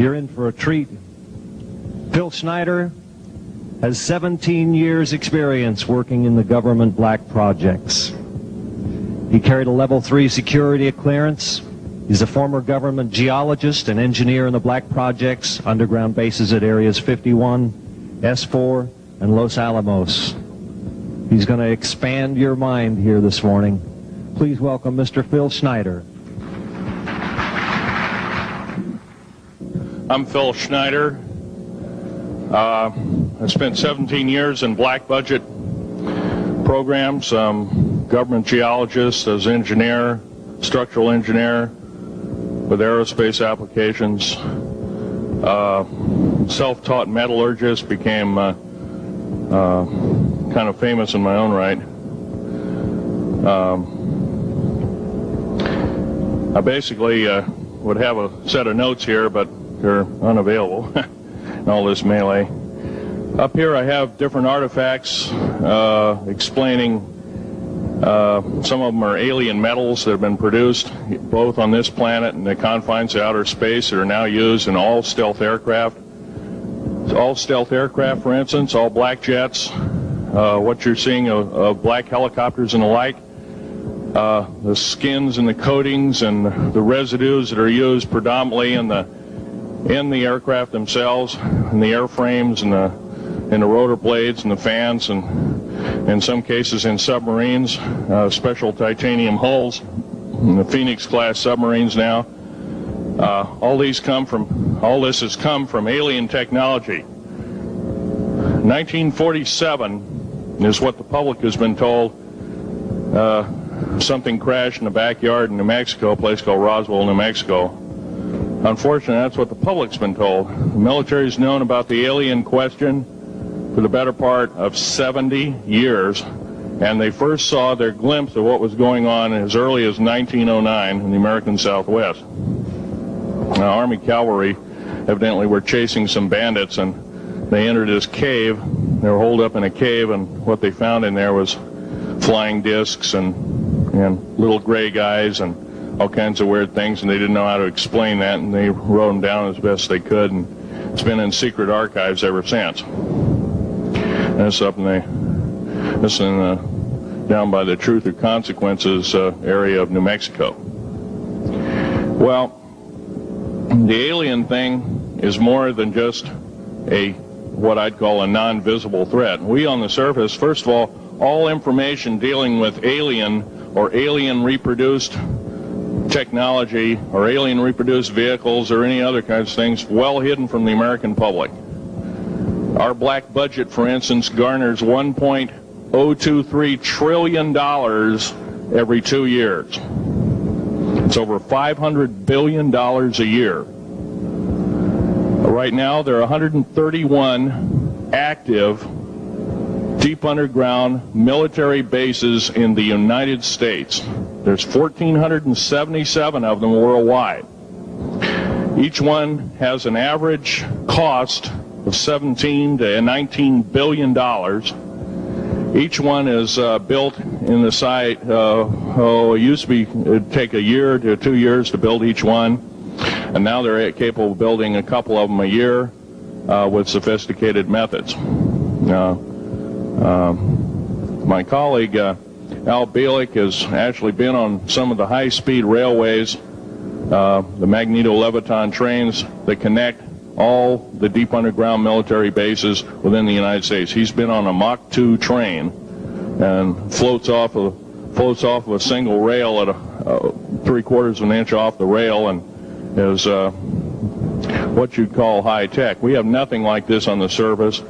You're in for a treat. Phil Schneider has 17 years experience working in the government black projects. He carried a level 3 security clearance. He's a former government geologist and engineer in the black projects, underground bases at areas 51, S4, and Los Alamos. He's going to expand your mind here this morning. Please welcome Mr. Phil Schneider. I'm Phil Schneider. I spent 17 years in black budget programs, government geologist as engineer, structural engineer with aerospace applications, self-taught metallurgist, became kind of famous in my own right. I basically would have a set of notes here, but they're unavailable in all this melee. Up here I have different artifacts explaining some of them are alien metals that have been produced both on this planet and the confines of outer space that are now used in all stealth aircraft. All stealth aircraft, for instance, all black jets, what you're seeing of black helicopters and the like, the skins and the coatings and the residues that are used predominantly in the aircraft themselves, in the airframes and the rotor blades and the fans, and in some cases in submarines, special titanium hulls, in the Phoenix class submarines now. All this has come from alien technology. 1947 is what the public has been told. Something crashed in the backyard in New Mexico, a place called Roswell, New Mexico. Unfortunately, that's what the public's been told. The military's known about the alien question for the better part of 70 years, and they first saw their glimpse of what was going on as early as 1909 in the American Southwest. Now, Army cavalry evidently were chasing some bandits, and they entered this cave. They were holed up in a cave, and what they found in there was flying discs and little gray guys and all kinds of weird things, and they didn't know how to explain that, and they wrote them down as best they could, and it's been in secret archives ever since. And it's up down by the Truth or Consequences area of New Mexico. Well, the alien thing is more than just what I'd call a non-visible threat. We on the surface, first of all information dealing with alien or alien reproduced technology or alien reproduced vehicles or any other kinds of things well hidden from the American public. Our black budget, for instance, garners $1.023 trillion every 2 years. It's over $500 billion a year. Right now, there are 131 active deep underground military bases in the United States. There's 1,477 of them worldwide. Each one has an average cost of $17 to $19 billion. Each one is built in the site. It used to be it'd take a year to 2 years to build each one, and now they're capable of building a couple of them a year with sophisticated methods. My colleague Al Bielek has actually been on some of the high-speed railways, the magneto-leviton trains that connect all the deep underground military bases within the United States. He's been on a Mach 2 train and floats off of a single rail at 3/4 of an inch off the rail, and is what you'd call high tech. We have nothing like this on the surface.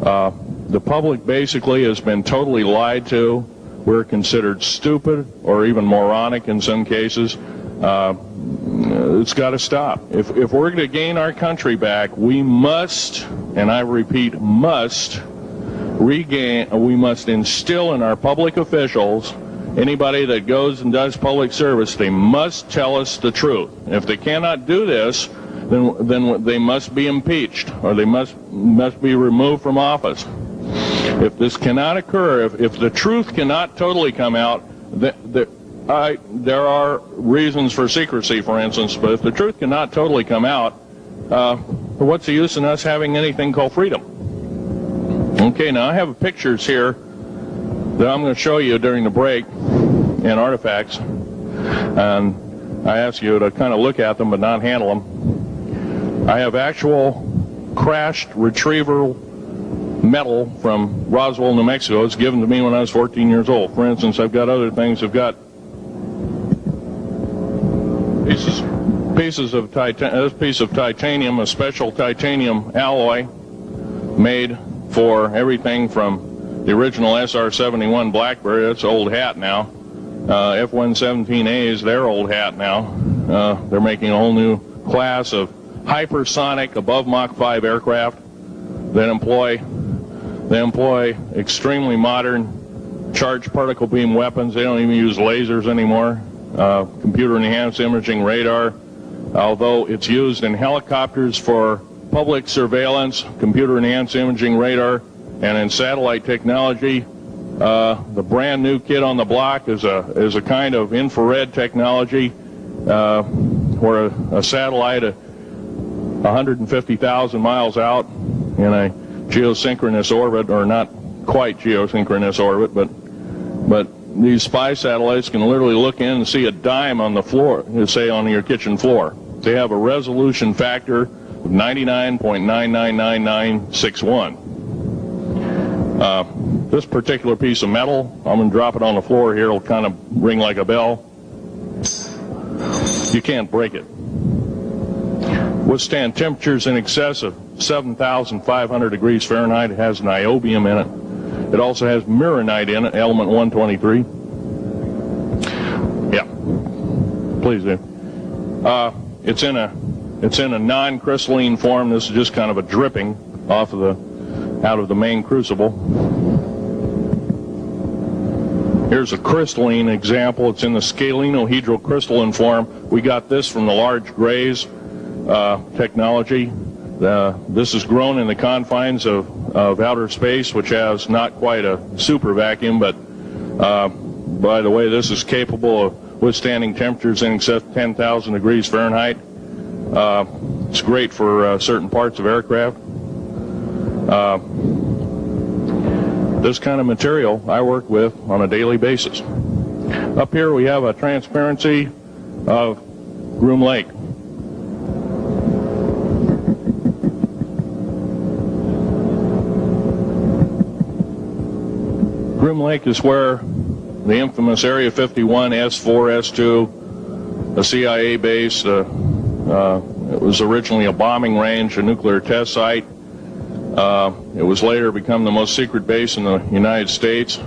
The public basically has been totally lied to. We're considered stupid or even moronic in some cases. It's got to stop. If we're going to gain our country back, we must, and I repeat, must instill in our public officials, anybody that goes and does public service, they must tell us the truth. If they cannot do this, then they must be impeached, or they must be removed from office. If this cannot occur, if the truth cannot totally come out, there are reasons for secrecy, for instance, but if the truth cannot totally come out, what's the use in us having anything called freedom? Okay, now I have pictures here that I'm going to show you during the break in artifacts, and I ask you to kind of look at them but not handle them. I have actual crashed retrieval metal from Roswell, New Mexico. It's given to me when I was 14 years old. For instance, I've got other things. I've got pieces of this piece of titanium, a special titanium alloy made for everything from the original SR-71 Blackberry. That's old hat now. F-117As, they're old hat now. They're making a whole new class of hypersonic above Mach 5 aircraft that employ extremely modern charged particle beam weapons. They don't even use lasers anymore. Computer enhanced imaging radar, although it's used in helicopters for public surveillance, computer enhanced imaging radar, and in satellite technology. The brand new kid on the block is a kind of infrared technology where a satellite 150,000 miles out in a geosynchronous orbit, or not quite geosynchronous orbit, but these spy satellites can literally look in and see a dime on the floor, say on your kitchen floor. They have a resolution factor of 99.999961. This particular piece of metal, I'm going to drop it on the floor here. It'll kind of ring like a bell. You can't break it. Withstand temperatures in excess of 7,500 degrees Fahrenheit. It has niobium in it. It also has mironite in it, element 123. Yeah, please do. It's in a non-crystalline form. This is just kind of a dripping out of the main crucible. Here's a crystalline example. It's in the scalenohedral crystalline form. We got this from the large grays technology. This is grown in the confines of outer space, which has not quite a super vacuum, but by the way, this is capable of withstanding temperatures in excess of 10,000 degrees Fahrenheit. It's great for certain parts of aircraft. This kind of material I work with on a daily basis. Up here we have a transparency of Groom Lake. Groom Lake is where the infamous Area 51, S4, S2, a CIA base, it was originally a bombing range, a nuclear test site. It was later become the most secret base in the United States.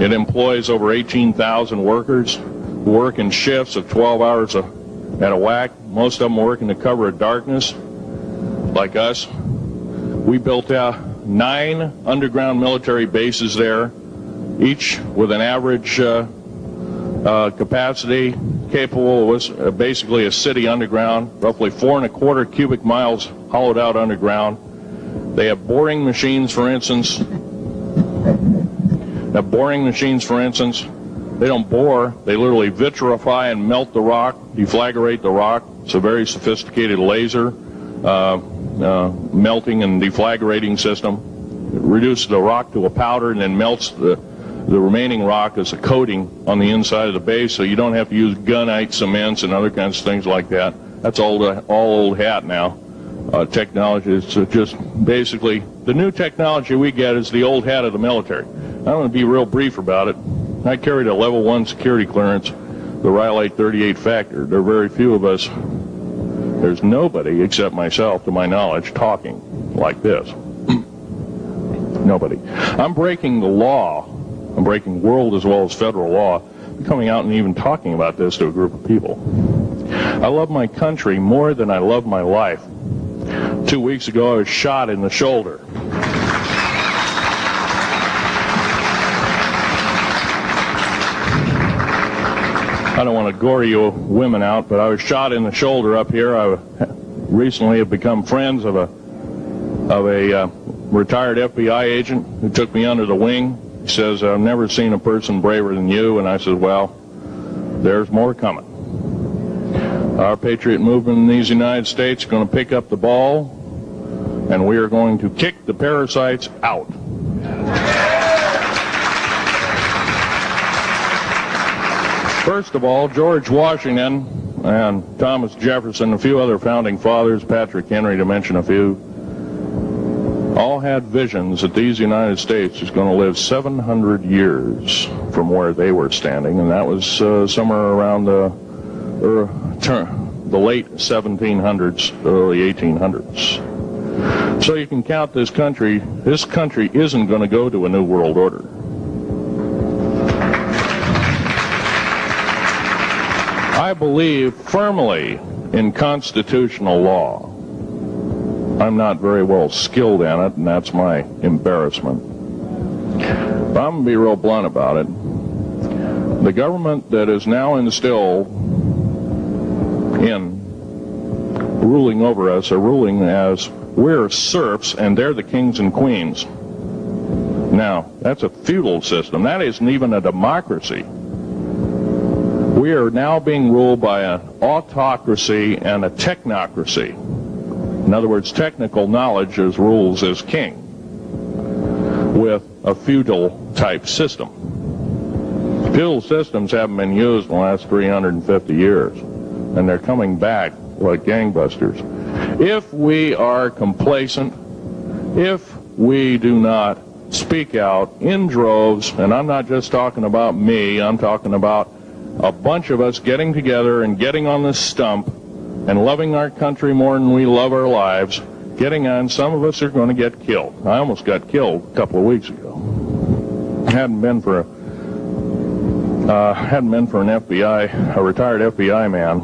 It employs over 18,000 workers who work in shifts of 12 hours at a whack. Most of them work in the cover of darkness, like us. We built 9 underground military bases there, each with an average capacity capable of basically a city underground, roughly 4¼ cubic miles hollowed out underground. They have boring machines, for instance. They don't bore, they literally vitrify and melt the rock, deflagrate the rock. It's a very sophisticated laser melting and deflagrating system. It reduces the rock to a powder and then melts the remaining rock as a coating on the inside of the base, so you don't have to use gunite cements and other kinds of things like that. That's all old hat now. Technology is just basically the new technology we get is the old hat of the military. I'm going to be real brief about it. I carried a level 1 security clearance, the Rhyolite 38 factor. There are very few of us. There's nobody except myself, to my knowledge, talking like this. Nobody. I'm breaking the law. I'm breaking world as well as federal law. I'm coming out and even talking about this to a group of people. I love my country more than I love my life. 2 weeks ago, I was shot in the shoulder. I don't want to gore you women out, but I was shot in the shoulder up here. I recently have become friends of a retired FBI agent who took me under the wing. He says, I've never seen a person braver than you. And I said, well, there's more coming. Our patriot movement in these United States is going to pick up the ball, and we are going to kick the parasites out. First of all, George Washington and Thomas Jefferson, a few other founding fathers, Patrick Henry to mention a few, all had visions that these United States is going to live 700 years from where they were standing, and that was somewhere around the late 1700s, early 1800s. So you can count this country isn't going to go to a new world order. I believe firmly in constitutional law. I'm not very well skilled in it, and that's my embarrassment. But I'm going to be real blunt about it. The government that is now instilled in ruling over us are ruling as we're serfs and they're the kings and queens. Now, that's a feudal system. That isn't even a democracy. We are now being ruled by an autocracy and a technocracy. In other words, technical knowledge as rules as king, with a feudal type system. Feudal systems haven't been used in the last 350 years, and they're coming back like gangbusters. If we are complacent, if we do not speak out in droves, and I'm not just talking about me, I'm talking about a bunch of us getting together and getting on this stump and loving our country more than we love our lives, getting on, some of us are going to get killed. I almost got killed a couple of weeks ago. Hadn't been for an FBI, a retired FBI man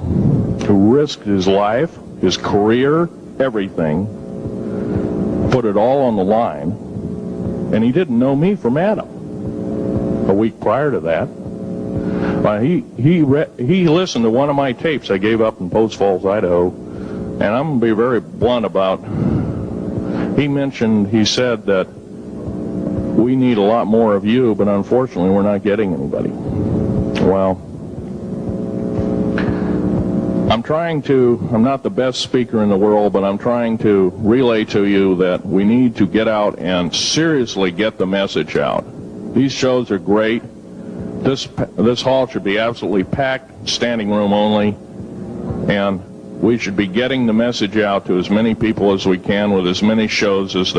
who risked his life, his career, everything, put it all on the line, and he didn't know me from Adam. A week prior to that, he listened to one of my tapes I gave up in Post Falls, Idaho, and I'm going to be very blunt about, he said that we need a lot more of you, but unfortunately we're not getting anybody. Well, I'm not the best speaker in the world, but I'm trying to relay to you that we need to get out and seriously get the message out. These shows are great. This hall should be absolutely packed, standing room only, and we should be getting the message out to as many people as we can with as many shows as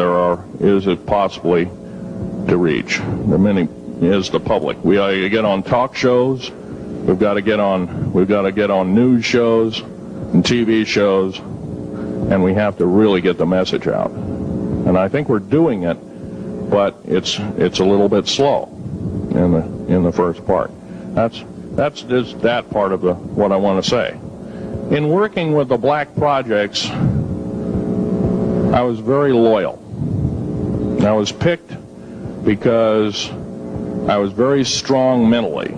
is it possibly to reach. The many is the public. We ought to get on talk shows. We've got to get on news shows and TV shows, and we have to really get the message out. And I think we're doing it, but it's a little bit slow in the first part. That's just that part of what I want to say. In working with the black projects, I was very loyal. I was picked because I was very strong mentally.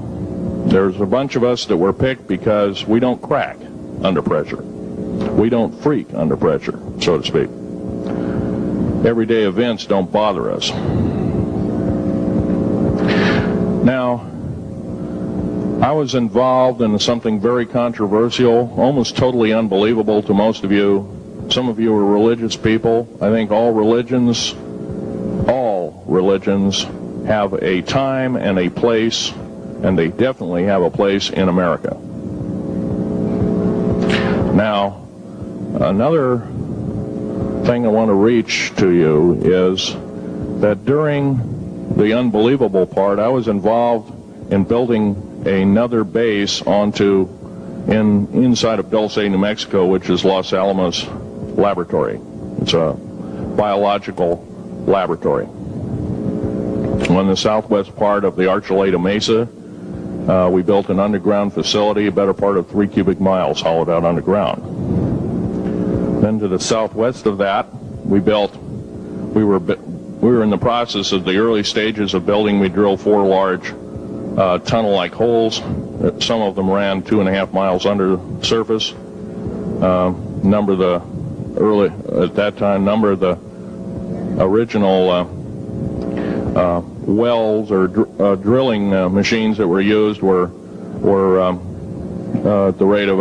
There's a bunch of us that were picked because we don't crack under pressure. We don't freak under pressure, so to speak. Everyday events don't bother us. Now, I was involved in something very controversial, almost totally unbelievable to most of you. Some of you are religious people. I think all religions have a time and a place, and they definitely have a place in America. Now, another thing I want to reach to you is that during the unbelievable part, I was involved in building another base inside of Dulce, New Mexico, which is Los Alamos Laboratory. It's a biological laboratory. On the southwest part of the Archuleta Mesa, we built an underground facility, a better part of 3 cubic miles hollowed out underground. Then to the southwest of that, we were in the process of the early stages of building. We drilled 4 large tunnel-like holes. Some of them ran 2.5 miles under the surface. Number of the original wells or drilling machines that were used were at the rate of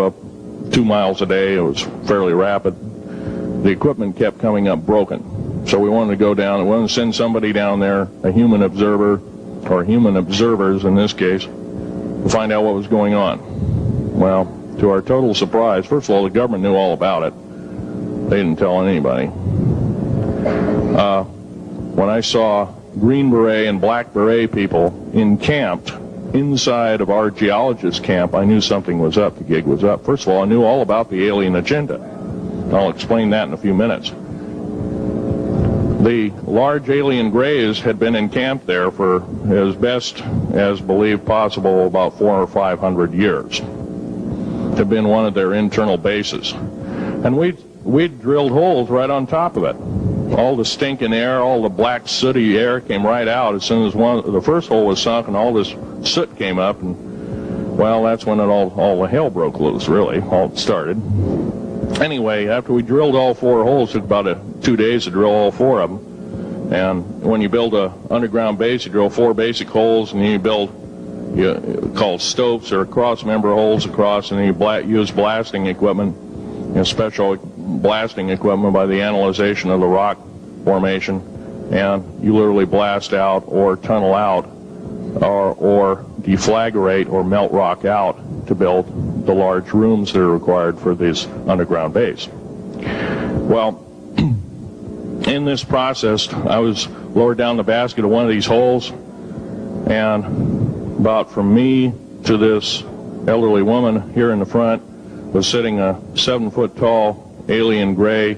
2 miles a day. It was fairly rapid. The equipment kept coming up broken. So we wanted to go down and we wanted to send somebody down there, a human observer, or human observers in this case, to find out what was going on. Well, to our total surprise, first of all, the government knew all about it. They didn't tell anybody. When I saw Green Beret and Black Beret people encamped inside of our geologist camp, I knew something was up. The gig was up. First of all, I knew all about the alien agenda. I'll explain that in a few minutes. The large alien grays had been encamped there for as best as believed possible about 400 or 500 years. Had been one of their internal bases. And we'd drilled holes right on top of it. All the stinking air, all the black sooty air came right out as soon as the first hole was sunk, and all this soot came up, and well, that's when all the hell broke loose, really. All started. Anyway, after we drilled all 4 holes, it took about 2 days to drill all 4 of them. And when you build a underground base, you drill 4 basic holes, and then you build called stopes or cross-member holes across, and then you use blasting equipment, special blasting equipment by the analyzation of the rock formation, and you literally blast out or tunnel out or deflagrate or melt rock out to build the large rooms that are required for this underground base. Well, in this process, I was lowered down the basket of one of these holes, and about from me to this elderly woman here in the front was sitting a 7-foot-tall alien gray.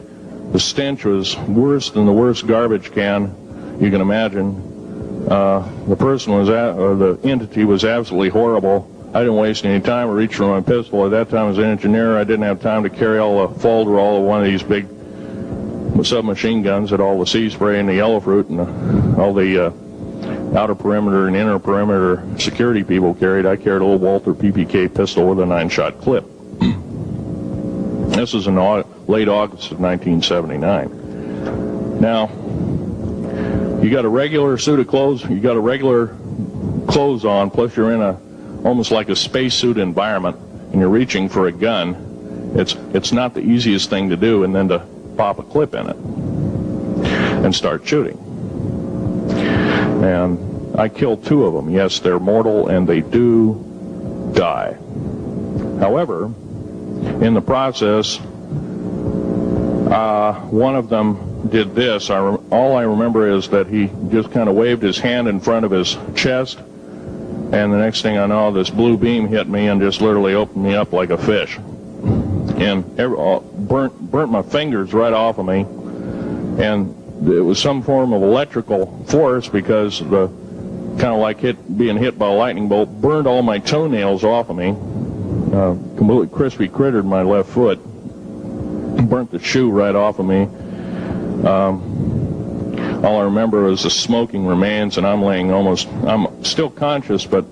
The stench was worse than the worst garbage can you can imagine. The person was the entity was absolutely horrible. I didn't waste any time. I reached for my pistol. At that time, as an engineer, I didn't have time to carry all the folderol of one of these big submachine guns that all the sea spray and the yellow fruit and all the outer perimeter and inner perimeter security people carried. I carried a little Walther PPK pistol with a 9-shot clip. This was in late August of 1979. Now, you got a regular suit of clothes, you got a regular clothes on, plus you're in almost like a spacesuit environment, and you're reaching for a gun. It's not the easiest thing to do, and then to pop a clip in it and start shooting. And I killed 2 of them. Yes, they're mortal, and they do die. However, in the process, one of them did this. All I remember is that he just kind of waved his hand in front of his chest, and the next thing I know, this blue beam hit me and just literally opened me up like a fish, and burnt my fingers right off of me. And it was some form of electrical force, because the kind of like being hit by a lightning bolt burned all my toenails off of me. Completely crispy crittered my left foot, burnt the shoe right off of me. All I remember was the smoking remains, and I'm still conscious, but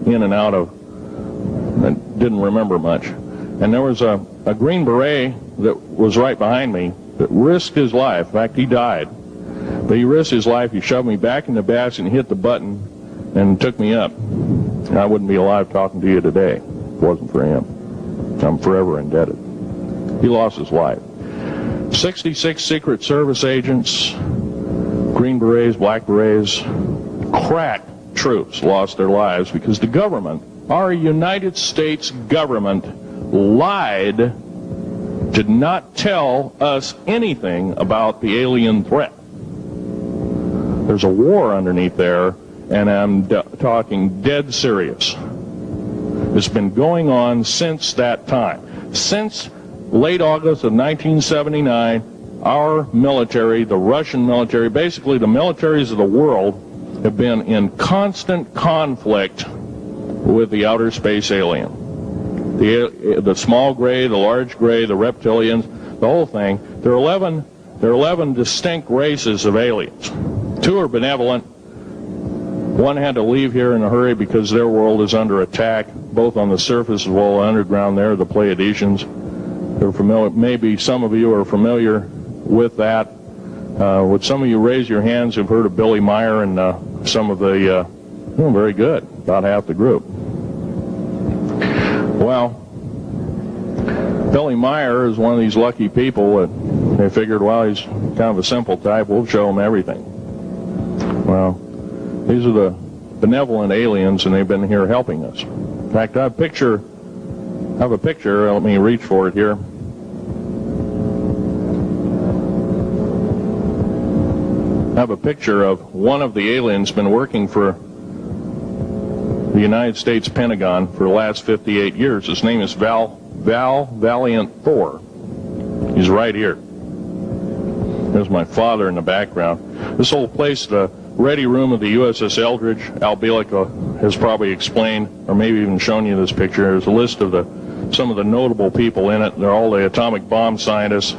in and out of, I didn't remember much. And there was a Green Beret that was right behind me that risked his life. In fact, he died. But he risked his life. He shoved me back in the basket and hit the button and took me up. And I wouldn't be alive talking to you today if it wasn't for him. I'm forever indebted. He lost his life. 66 Secret Service agents, Green Berets, Black Berets, crack troops lost their lives because the government, our United States government, lied, did not tell us anything about the alien threat. There's a war underneath there, and I'm talking dead serious. It's been going on since that time. Since late August of 1979, our military, the Russian military, basically the militaries of the world, have been in constant conflict with the outer space alien. The small gray, the large gray, the reptilians, the whole thing. There are 11 distinct races of aliens. 2 are benevolent. 1 had to leave here in a hurry because their world is under attack, both on the surface as well as underground. There, the Pleiadians. They're familiar. Maybe some of you are familiar with that. Would some of you raise your hands who've heard of Billy Meyer and some of the, very good, about half the group. Well, Billy Meyer is one of these lucky people that they figured, well, he's kind of a simple type, we'll show him everything. Well, these are the benevolent aliens, and they've been here helping us. In fact, I have a picture, let me reach for it here. I have a picture of one of the aliens been working for the United States Pentagon for the last 58 years. His name is Val Valiant Thor. He's right here. There's my father in the background. This whole place, the ready room of the USS Eldridge, Al Bielek has probably explained, or maybe even shown you this picture. There's a list of some of the notable people in it. They're all the atomic bomb scientists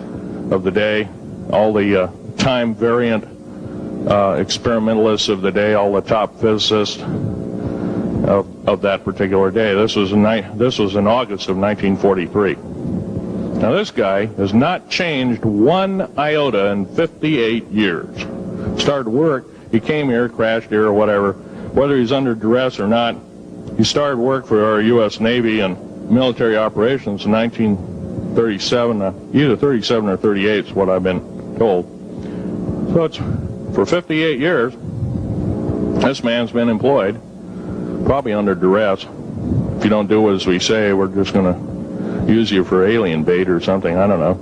of the day, all the time variant experimentalists of the day, all the top physicists of that particular day. This was in August of 1943. Now this guy has not changed one iota in 58 years. Started work, he came here, crashed here or whatever, whether he's under duress or not. He started work for our U.S. Navy and military operations in 1937, either 37 or 38 is what I've been told. So it's for 58 years, this man's been employed, probably under duress. If you don't do as we say, we're just going to use you for alien bait or something, I don't know.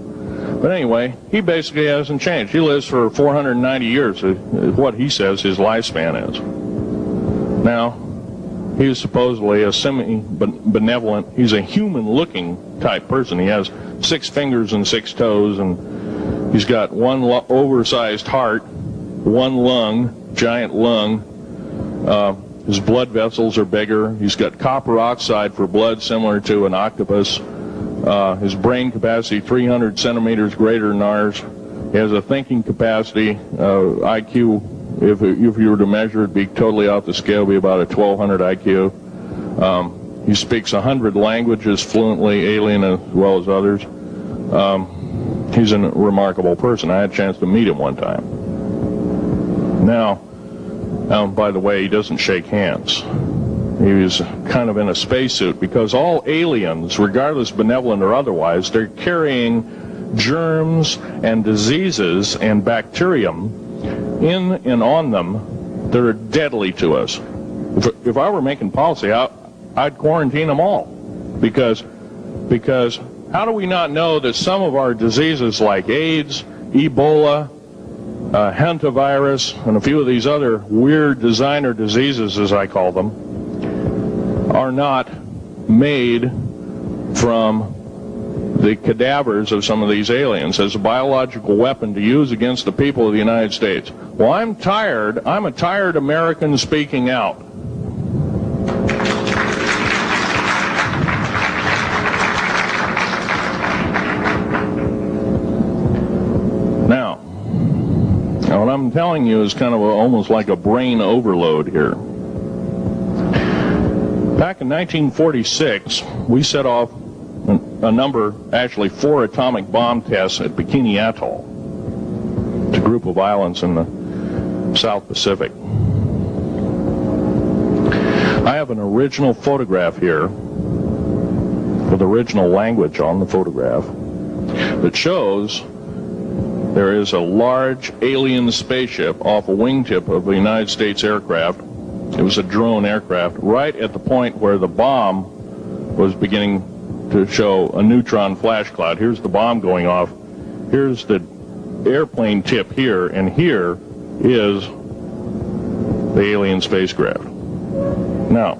But anyway, he basically hasn't changed. He lives for 490 years, is what he says his lifespan is. Now, he's supposedly a semi-benevolent, he's a human-looking type person. He has 6 fingers and 6 toes, and he's got one oversized heart, one lung, giant lung. His blood vessels are bigger. He's got copper oxide for blood, similar to an octopus. His brain capacity 300 centimeters greater than ours. He has a thinking capacity, IQ. If you were to measure it, be totally off the scale, be about a 1200 IQ. He speaks 100 languages fluently, alien as well as others. He's a remarkable person. I had a chance to meet him one time. Now, by the way, he doesn't shake hands. He was kind of in a spacesuit, because all aliens, regardless benevolent or otherwise, they're carrying germs and diseases and bacterium in and on them that are deadly to us. If I were making policy, I'd quarantine them all, because how do we not know that some of our diseases like AIDS, Ebola, hantavirus, and a few of these other weird designer diseases, as I call them, are not made from the cadavers of some of these aliens as a biological weapon to use against the people of the United States? Well, I'm a tired American speaking out. Now, what I'm telling you is kind of almost like a brain overload here. Back in 1946, we set off a number, actually 4 atomic bomb tests at Bikini Atoll. It's a group of islands in the South Pacific. I have an original photograph here with original language on the photograph that shows there is a large alien spaceship off a wingtip of a United States aircraft. It was a drone aircraft, right at the point where the bomb was beginning to show a neutron flash cloud. Here's the bomb going off. Here's the airplane tip here, and here is the alien spacecraft. Now,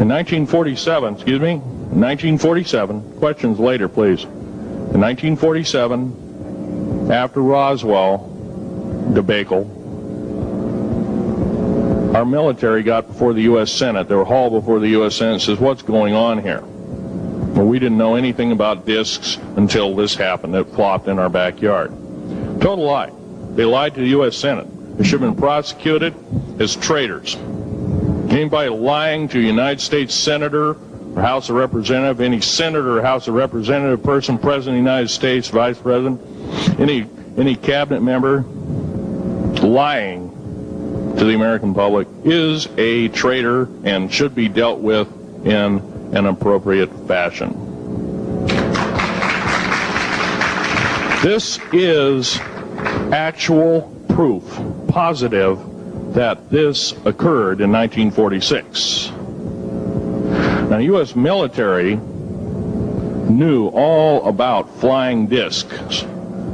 in 1947, questions later, please. In 1947, after Roswell debacle, our military got before the U.S. Senate. They were hauled before the U.S. Senate and says, what's going on here? Well, we didn't know anything about discs until this happened. It flopped in our backyard. Total lie. They lied to the U.S. Senate. They should have been prosecuted as traitors. Anybody lying to a United States Senator or House of Representative, any Senator or House of Representative person, President of the United States, Vice President, any cabinet member lying to the American public is a traitor and should be dealt with in an appropriate fashion. This is actual proof, positive, that this occurred in 1946. Now, the U.S. military knew all about flying discs,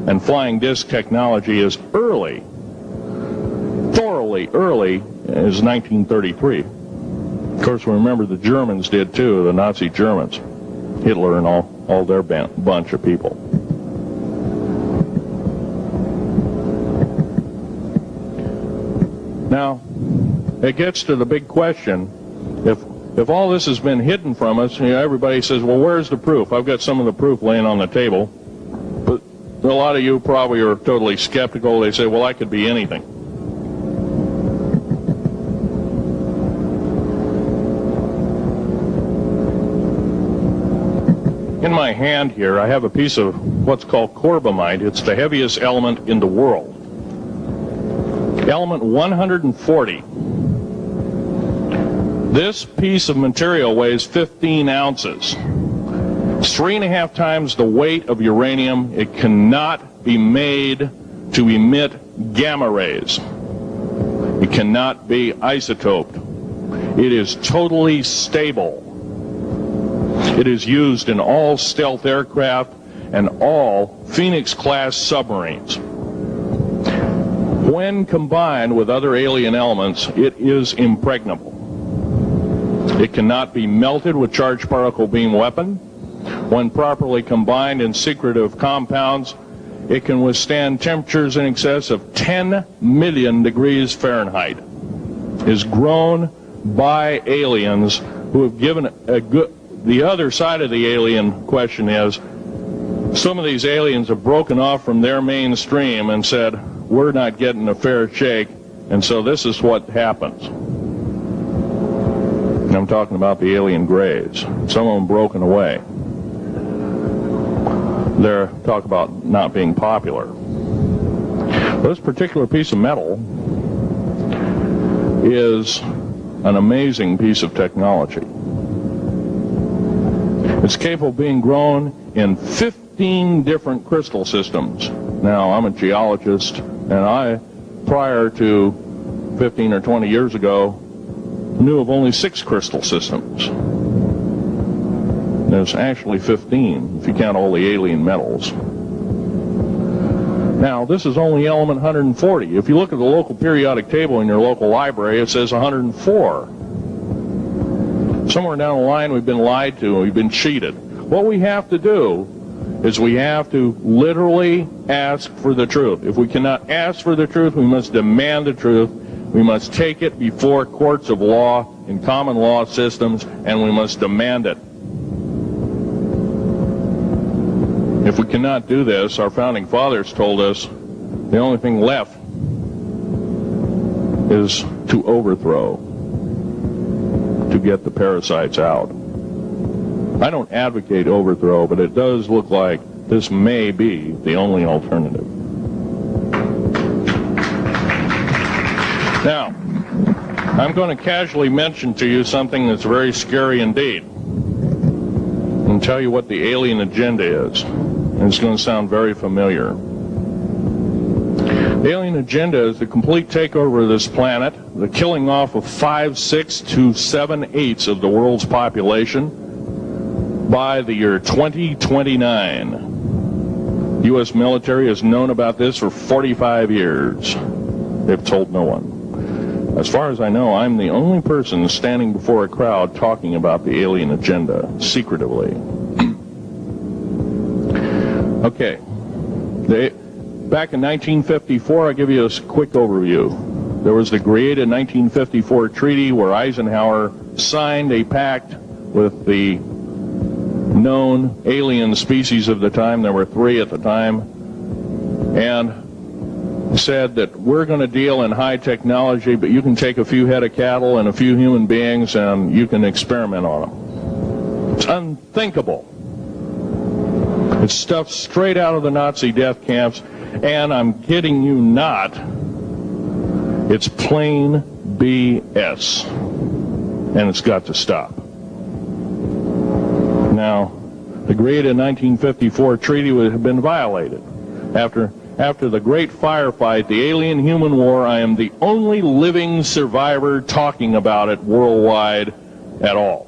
and flying disc technology is early, thoroughly early, as 1933. Of course, we remember the Germans did too, the Nazi Germans, Hitler and all their bunch of people. Now, it gets to the big question, if all this has been hidden from us, everybody says, well, where's the proof? I've got some of the proof laying on the table. But a lot of you probably are totally skeptical. They say, well, that could be anything. In my hand here, I have a piece of what's called corbamite. It's the heaviest element in the world. Element 140. This piece of material weighs 15 ounces. It's 3.5 times the weight of uranium. It cannot be made to emit gamma rays. It cannot be isotoped. It is totally stable. It is used in all stealth aircraft and all Phoenix-class submarines. When combined with other alien elements, it is impregnable. It cannot be melted with charged particle beam weapon. When properly combined in secretive compounds, it can withstand temperatures in excess of 10 million degrees Fahrenheit. It is grown by aliens who have given a good... The other side of the alien question is, some of these aliens have broken off from their mainstream and said, we're not getting a fair shake, and so this is what happens. And I'm talking about the alien grays. Some of them broken away. They're talk about not being popular. This particular piece of metal is an amazing piece of technology. It's capable of being grown in 15 different crystal systems. Now, I'm a geologist, and I, prior to 15 or 20 years ago, knew of only 6 crystal systems. There's actually 15, if you count all the alien metals. Now, this is only element 140. If you look at the local periodic table in your local library, it says 104. Somewhere down the line, we've been lied to, and we've been cheated. What we have to do is we have to literally ask for the truth. If we cannot ask for the truth, we must demand the truth. We must take it before courts of law in common law systems, and we must demand it. If we cannot do this, our founding fathers told us the only thing left is to overthrow, to get the parasites out. I don't advocate overthrow, but it does look like this may be the only alternative. Now, I'm going to casually mention to you something that's very scary indeed, and tell you what the alien agenda is. And it's going to sound very familiar. The alien agenda is the complete takeover of this planet, the killing off of 5, 6 to 7/8 of the world's population by the year 2029. The U.S. military has known about this for 45 years. They've told no one. As far as I know, I'm the only person standing before a crowd talking about the alien agenda, secretively. Okay. Back in 1954, I'll give you a quick overview. There was the created 1954 treaty where Eisenhower signed a pact with the known alien species of the time. There were 3 at the time. And said that we're going to deal in high technology, but you can take a few head of cattle and a few human beings and you can experiment on them. It's unthinkable. It's stuff straight out of the Nazi death camps, and I'm kidding you not, it's plain BS, and it's got to stop. Now, the created 1954 treaty had been violated. After the great firefight, the alien-human war, I am the only living survivor talking about it worldwide at all.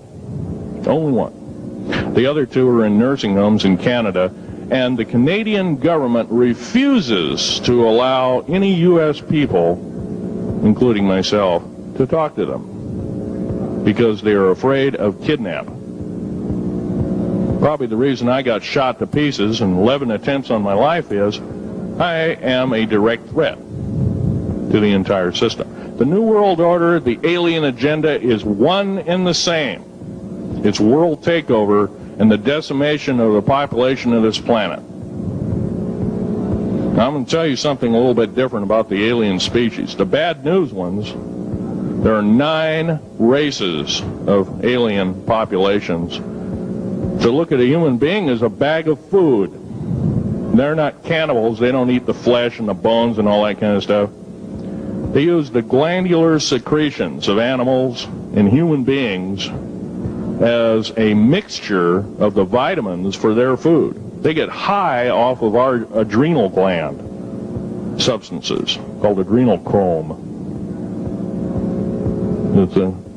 Only one. The other two are in nursing homes in Canada, and the Canadian government refuses to allow any U.S. people, including myself, to talk to them because they are afraid of kidnap. Probably the reason I got shot to pieces and 11 attempts on my life is I am a direct threat to the entire system. The New World Order, the alien agenda is one and the same. It's world takeover and the decimation of the population of this planet. Now, I'm going to tell you something a little bit different about the alien species. The bad news ones, there are 9 races of alien populations. To look at a human being as a bag of food. They're not cannibals. They don't eat the flesh and the bones and all that kind of stuff. They use the glandular secretions of animals and human beings as a mixture of the vitamins for their food. They get high off of our adrenal gland substances called adrenal chrome.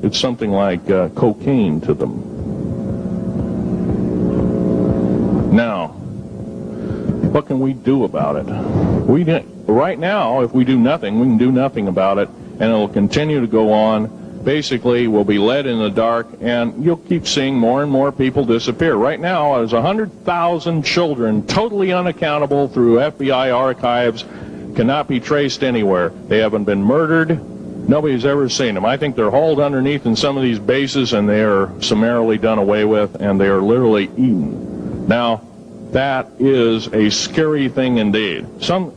It's something like cocaine to them. Now, what can we do about it? Right now, if we do nothing, we can do nothing about it, and it'll continue to go on. Basically, we'll be led in the dark, and you'll keep seeing more and more people disappear. Right now, there's 100,000 children totally unaccountable through FBI archives, cannot be traced anywhere. They haven't been murdered. Nobody's ever seen them. I think they're hauled underneath in some of these bases, and they are summarily done away with, and they are literally eaten. Now, that is a scary thing indeed.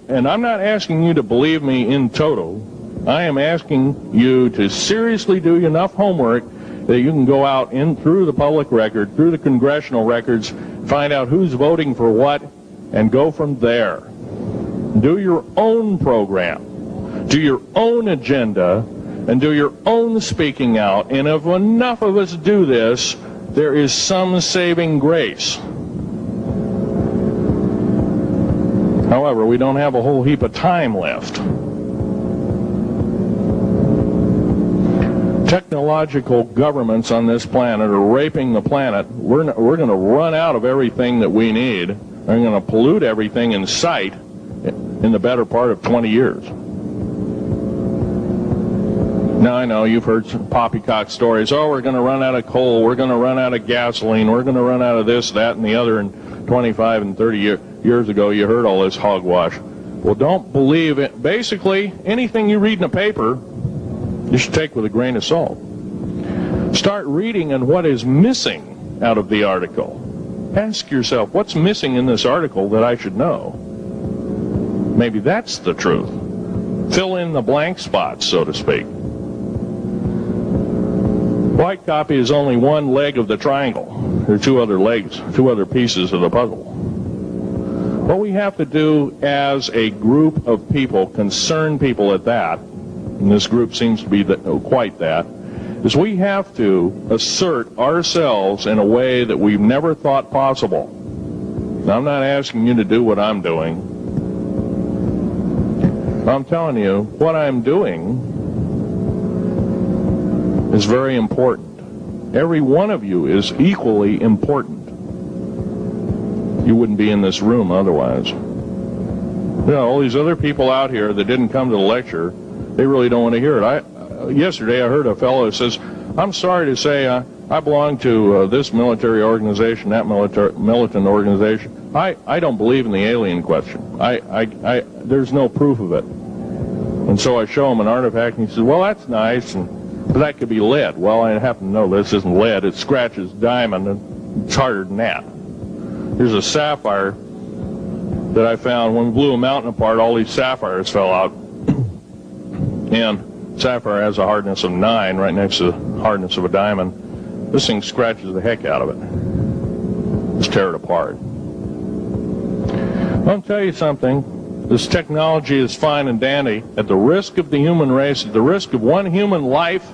And I'm not asking you to believe me in toto. I am asking you to seriously do enough homework that you can go out in through the public record, through the congressional records, find out who's voting for what, and go from there. Do your own program. Do your own agenda, and do your own speaking out. And if enough of us do this, there is some saving grace. However, we don't have a whole heap of time left. Technological governments on this planet are raping the planet. We're going to run out of everything that we need. They're going to pollute everything in sight in the better part of 20 years. Now, I know you've heard some poppycock stories. Oh, we're going to run out of coal. We're going to run out of gasoline. We're going to run out of this, that, and the other. And 25 and 30 years ago, you heard all this hogwash. Well, don't believe it. Basically, anything you read in a paper, you should take with a grain of salt. Start reading on what is missing out of the article. Ask yourself, what's missing in this article that I should know? Maybe that's the truth. Fill in the blank spots, so to speak. White copy is only one leg of the triangle. There are 2 other legs, 2 other pieces of the puzzle. What we have to do as a group of people, concerned people at that, and this group seems to be quite that, is we have to assert ourselves in a way that we've never thought possible. Now, I'm not asking you to do what I'm doing. I'm telling you, what I'm doing is very important. Every one of you is equally important. You wouldn't be in this room otherwise. You know, all these other people out here that didn't come to the lecture, they really don't want to hear it. Yesterday I heard a fellow that says, I'm sorry to say I belong to this military organization, that militant organization. I don't believe in the alien question. There's no proof of it. And so I show him an artifact, and he says, well, that's nice, but that could be lead. Well, I happen to know this isn't lead. It scratches diamond, and it's harder than that. Here's a sapphire that I found. When we blew a mountain apart, all these sapphires fell out. And sapphire has a hardness of 9 right next to the hardness of a diamond. This thing scratches the heck out of it. Just tear it apart. I'll tell you something. This technology is fine and dandy. At the risk of the human race, at the risk of one human life,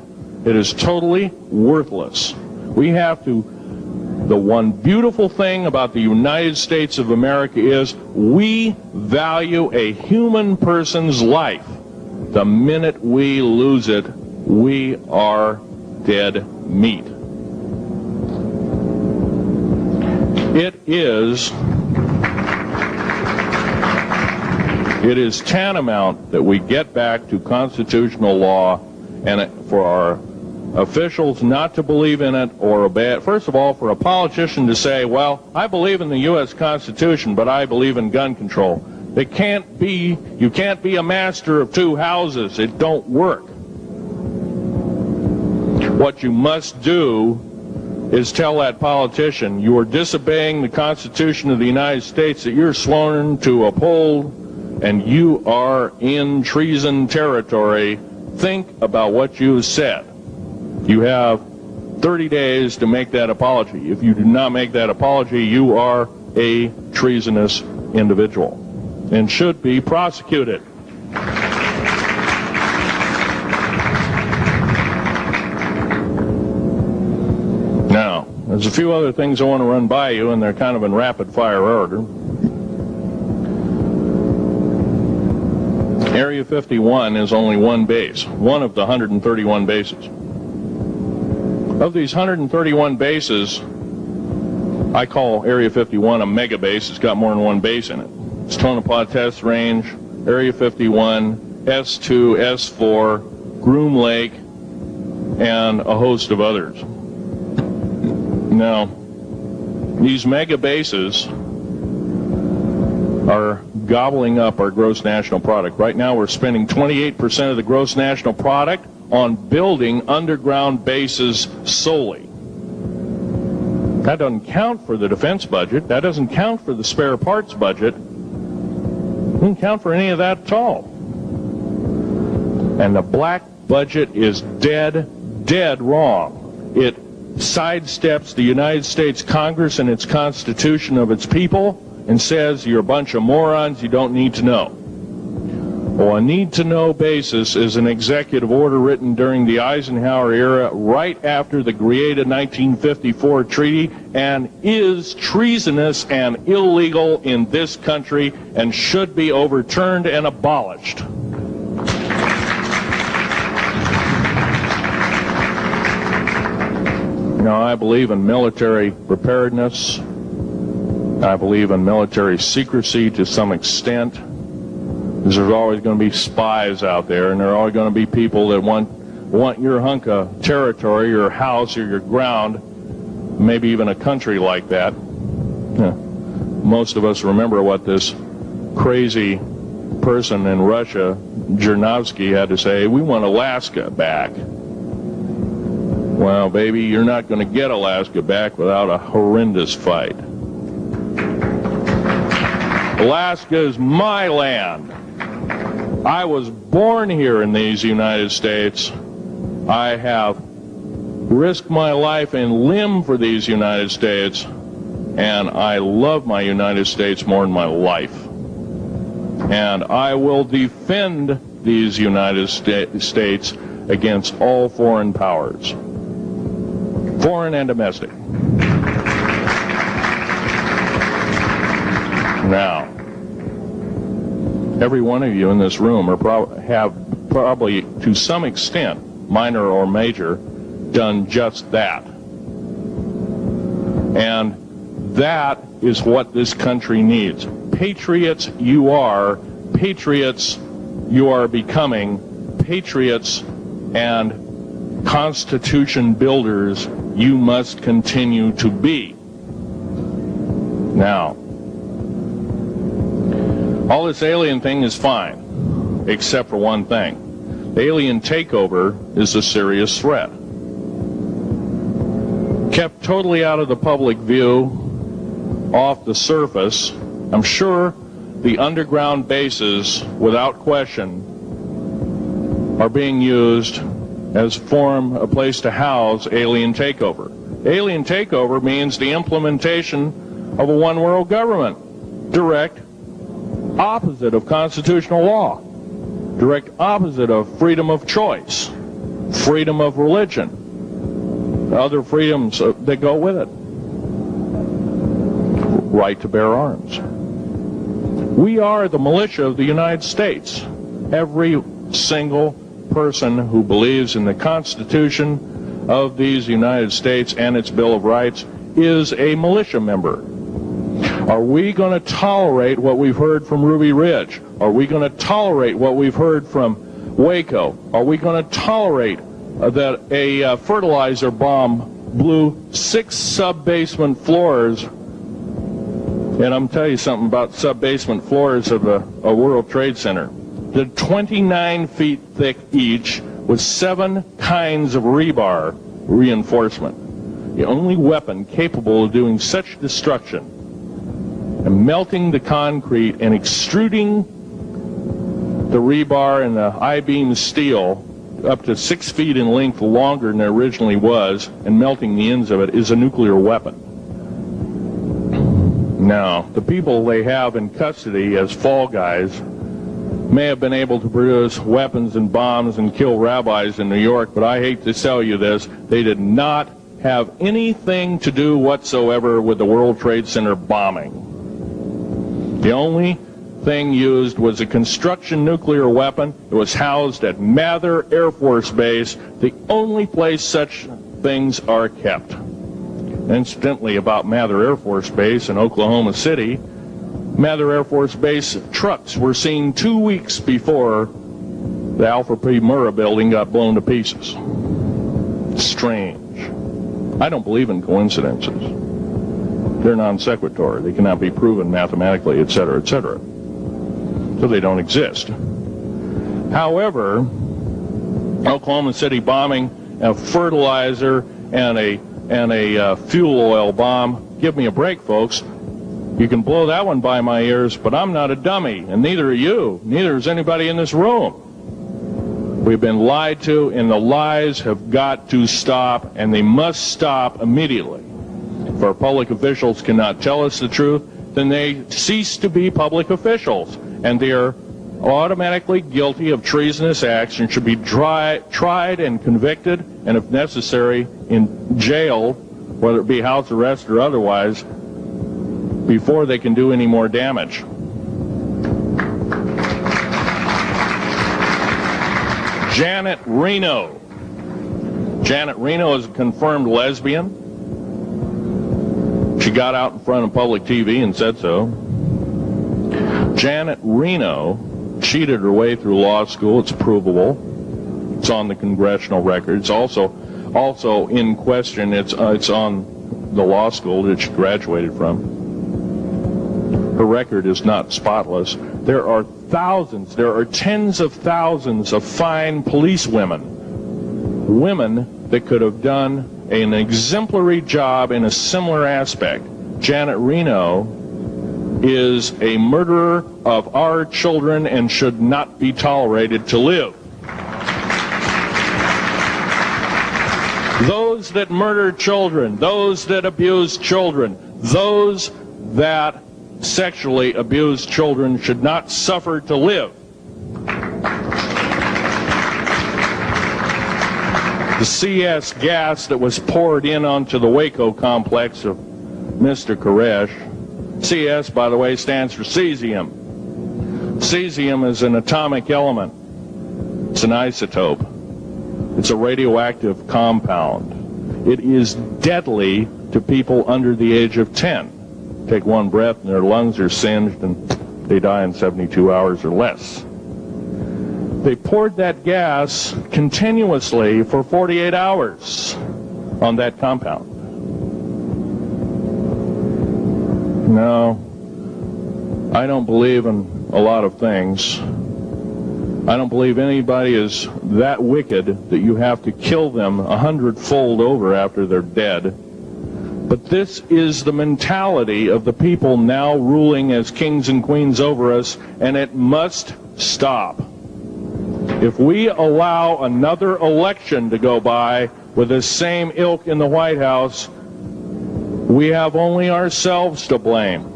it is totally worthless. We have to The one beautiful thing about the United States of America is we value a human person's life. The minute we lose it, we are dead meat. It is tantamount that we get back to constitutional law, and for our officials not to believe in it or obey it. First of all, for a politician to say, well, I believe in the U.S. Constitution, but I believe in gun control. You can't be a master of two houses. It don't work. What you must do is tell that politician you are disobeying the Constitution of the United States that you're sworn to uphold, and you are in treason territory. Think about what you said. You have 30 days to make that apology. If you do not make that apology, you are a treasonous individual and should be prosecuted. Now, there's a few other things I want to run by you, and they're kind of in rapid-fire order. Area 51 is only one base, one of the 131 bases. Of these 131 bases, I call Area 51 a mega base. It's got more than one base in it. It's Tonopah Test Range, Area 51, S2, S4, Groom Lake, and a host of others. Now, these mega bases are gobbling up our gross national product. Right now we're spending 28% of the gross national product on building underground bases solely. That doesn't count for the defense budget. That doesn't count for the spare parts budget. It doesn't count for any of that at all. And the black budget is dead wrong. It sidesteps the United States Congress and its Constitution of its people and says you're a bunch of morons, you don't need to know. Well, a need-to-know basis is an executive order written during the Eisenhower era right after the Greada 1954 treaty and is treasonous and illegal in this country and should be overturned and abolished. Now, I believe in military preparedness. I believe in military secrecy to some extent. Because there's always going to be spies out there, and there are always going to be people that want your hunk of territory, your house, or your ground, maybe even a country like that. Most of us remember what this crazy person in Russia, Zhirinovsky, had to say. We want Alaska back. Well, baby, you're not going to get Alaska back without a horrendous fight. Alaska is my land. I was born here in these United States. I have risked my life and limb for these United States, and I love my United States more than my life. And I will defend these United States against all foreign powers, foreign and domestic. Now, every one of you in this room have probably, to some extent, minor or major, done just that. And that is what this country needs. Patriots you are, patriots you are becoming, patriots and Constitution builders you must continue to be. Now, all this alien thing is fine, except for one thing. The alien takeover is a serious threat. Kept totally out of the public view, off the surface, I'm sure the underground bases, without question, are being used as a place to house alien takeover. Alien takeover means the implementation of a one-world government. Direct opposite of constitutional law, direct opposite of freedom of choice, freedom of religion, other freedoms that go with it. right to bear arms. We are the militia of the United States. Every single person who believes in the Constitution of these United States and its Bill of Rights is a militia member. Are we going to tolerate what we've heard from Ruby Ridge? Are we going to tolerate what we've heard from Waco? Are we going to tolerate that a fertilizer bomb blew 6 sub-basement floors? And I'm telling you something about sub-basement floors of a World Trade Center. They're 29 feet thick each with 7 kinds of rebar reinforcement. The only weapon capable of doing such destruction and melting the concrete and extruding the rebar and the I-beam steel up to 6 feet in length longer than it originally was and melting the ends of it is a nuclear weapon. Now, the people they have in custody as fall guys may have been able to produce weapons and bombs and kill rabbis in New York, but I hate to tell you this, they did not have anything to do whatsoever with the World Trade Center bombing. The only thing used was a construction nuclear weapon. It was housed at Mather Air Force Base, the only place such things are kept. Incidentally, about Mather Air Force Base in Oklahoma City, Mather Air Force Base trucks were seen 2 weeks before the Alfred P. Murrah building got blown to pieces. Strange. I don't believe in coincidences. They're non sequitur. They cannot be proven mathematically, etc., etc. So they don't exist. However, Oklahoma City bombing, a fertilizer, and a fuel oil bomb, give me a break, folks. You can blow that one by my ears, but I'm not a dummy, and neither are you. Neither is anybody in this room. We've been lied to, and the lies have got to stop, and they must stop immediately. If our public officials cannot tell us the truth, then they cease to be public officials, and they are automatically guilty of treasonous acts and should be tried and convicted, and if necessary, in jail, whether it be house arrest or otherwise, before they can do any more damage. Janet Reno. Janet Reno is a confirmed lesbian. She got out in front of public TV and said so. Janet Reno cheated her way through law school. It's provable. It's on the congressional record. It's also in question. It's on the law school that she graduated from. Her record is not spotless. There are thousands, there are tens of thousands of fine police women that could have done an exemplary job in a similar aspect. Janet Reno is a murderer of our children and should not be tolerated to live. Those that murder children, those that abuse children, those that sexually abused children should not suffer to live. The CS gas that was poured in onto the Waco complex of Mr. Koresh, CS, by the way, stands for cesium. Cesium is an atomic element. It's an isotope. It's a radioactive compound. It is deadly to people under the age of 10. Take one breath and their lungs are singed and they die in 72 hours or less. They poured that gas continuously for 48 hours on that compound. No, I don't believe in a lot of things. I don't believe anybody is that wicked that you have to kill them 100-fold over after they're dead. But this is the mentality of the people now ruling as kings and queens over us, and it must stop. If we allow another election to go by with the same ilk in the White House, we have only ourselves to blame.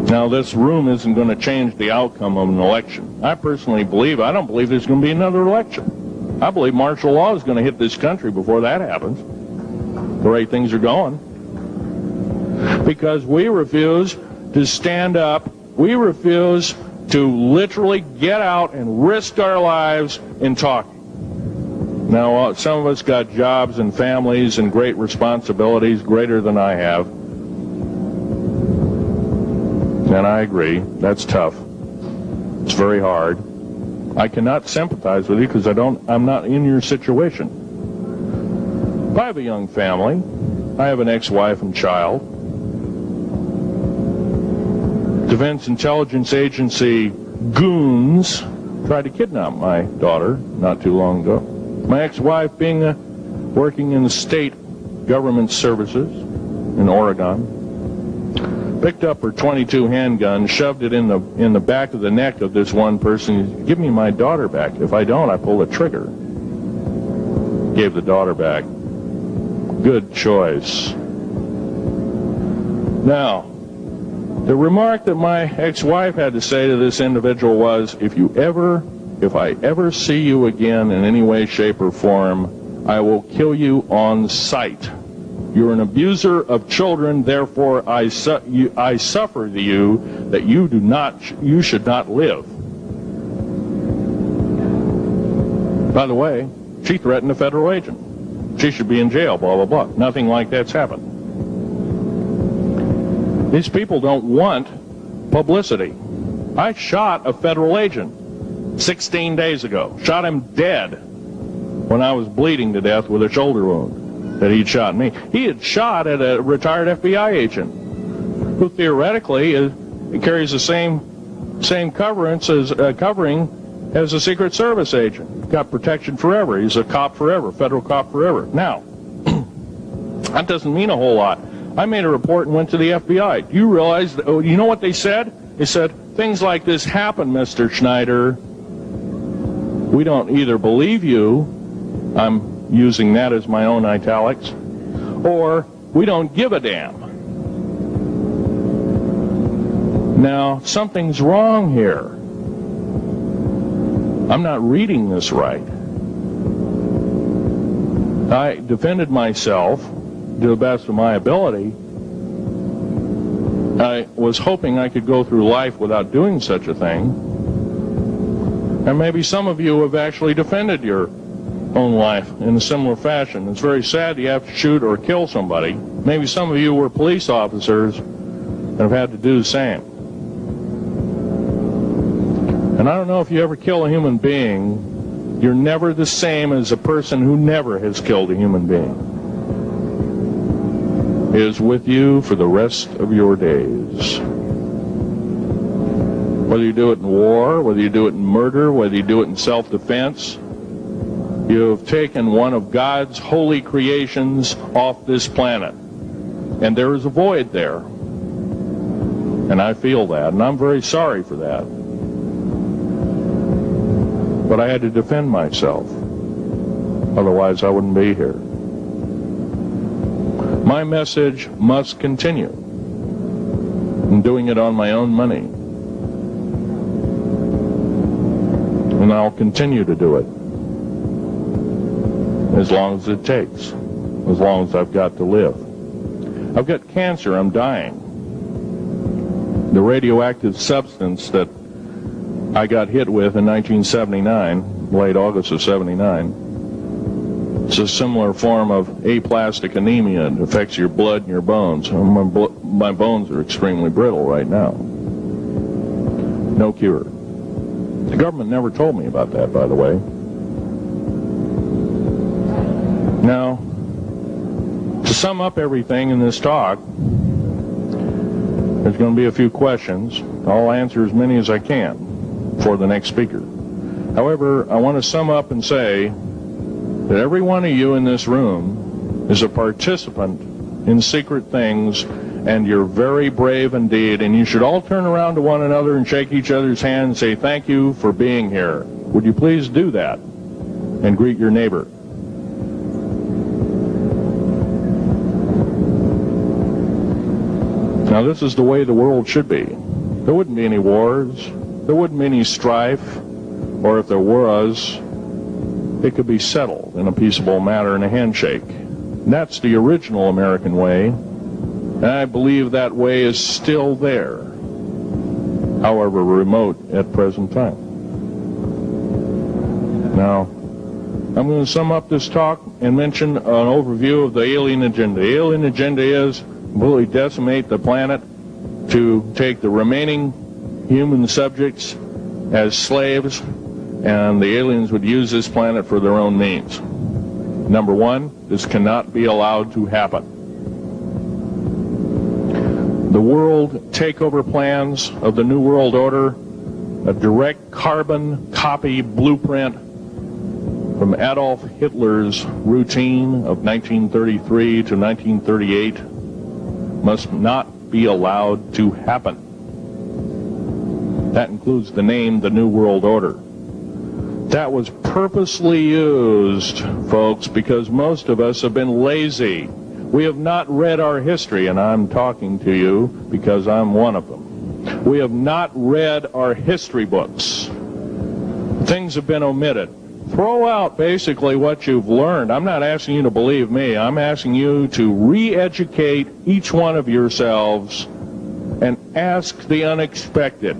Now, this room isn't going to change the outcome of an election. I personally believe, I don't believe there's going to be another election. I believe martial law is going to hit this country before that happens. The way things are going. because we refuse to stand up. We refuse to literally get out and risk our lives in talking. Now, some of us got jobs and families and great responsibilities, greater than I have. And I agree, that's tough. It's very hard. I cannot sympathize with you because I'm not in your situation. I have a young family. I have an ex-wife and child. Defense Intelligence Agency goons tried to kidnap my daughter not too long ago. My ex-wife, working in the state government services in Oregon, picked up her .22 handgun, shoved it in the back of the neck of this one person. Give me my daughter back. If I don't, I pull the trigger. Gave the daughter back. Good choice. Now, the remark that my ex-wife had to say to this individual was, if I ever see you again in any way, shape, or form, I will kill you on sight. You're an abuser of children, therefore I suffer to you that you should not live. By the way, she threatened a federal agent. She should be in jail, blah, blah, blah. Nothing like that's happened. These people don't want publicity. I shot a federal agent 16 days ago. Shot him dead when I was bleeding to death with a shoulder wound that he'd shot me. He had shot at a retired FBI agent who theoretically carries the same covering as a Secret Service agent. Got protection forever. He's a cop forever, federal cop forever. Now, that doesn't mean a whole lot. I made a report and went to the FBI. Do you realize, you know what they said? They said, things like this happen, Mr. Schneider. We don't either believe you, I'm using that as my own italics, or we don't give a damn. Now, something's wrong here. I'm not reading this right. I defended myself to the best of my ability. I was hoping I could go through life without doing such a thing. And maybe some of you have actually defended your own life in a similar fashion. It's very sad you have to shoot or kill somebody. Maybe some of you were police officers and have had to do the same. And I don't know if you ever kill a human being, you're never the same as a person who never has killed a human being. It is with you for the rest of your days. Whether you do it in war, whether you do it in murder, whether you do it in self-defense, you have taken one of God's holy creations off this planet. And there is a void there. And I feel that, and I'm very sorry for that. But I had to defend myself. Otherwise, I wouldn't be here. My message must continue. I'm doing it on my own money. And I'll continue to do it. As long as it takes. As long as I've got to live. I've got cancer. I'm dying. The radioactive substance that I got hit with in 1979, late August of 79, it's a similar form of aplastic anemia. It affects your blood and your bones. My bones are extremely brittle right now. No cure. The government never told me about that, by the way. Now, to sum up everything in this talk, there's going to be a few questions. I'll answer as many as I can for the next speaker. However, I want to sum up and say that every one of you in this room is a participant in secret things, and you're very brave indeed, and you should all turn around to one another and shake each other's hand and say thank you for being here. Would you please do that and greet your neighbor? Now, this is the way the world should be. There wouldn't be any wars. There wouldn't be any strife. Or if there was, it could be settled in a peaceable manner in a handshake. And that's the original American way. And I believe that way is still there, however remote at present time. Now, I'm going to sum up this talk and mention an overview of the alien agenda. The alien agenda is completely decimate the planet, to take the remaining human subjects as slaves, and the aliens would use this planet for their own means. Number one, this cannot be allowed to happen. The world takeover plans of the New World Order, a direct carbon copy blueprint from Adolf Hitler's routine of 1933 to 1938, must not be allowed to happen. That includes the name, the New World Order. That was purposely used, folks, because most of us have been lazy. We have not read our history, and I'm talking to you because I'm one of them. We have not read our history books. Things have been omitted. Throw out basically what you've learned. I'm not asking you to believe me. I'm asking you to re-educate each one of yourselves and ask the unexpected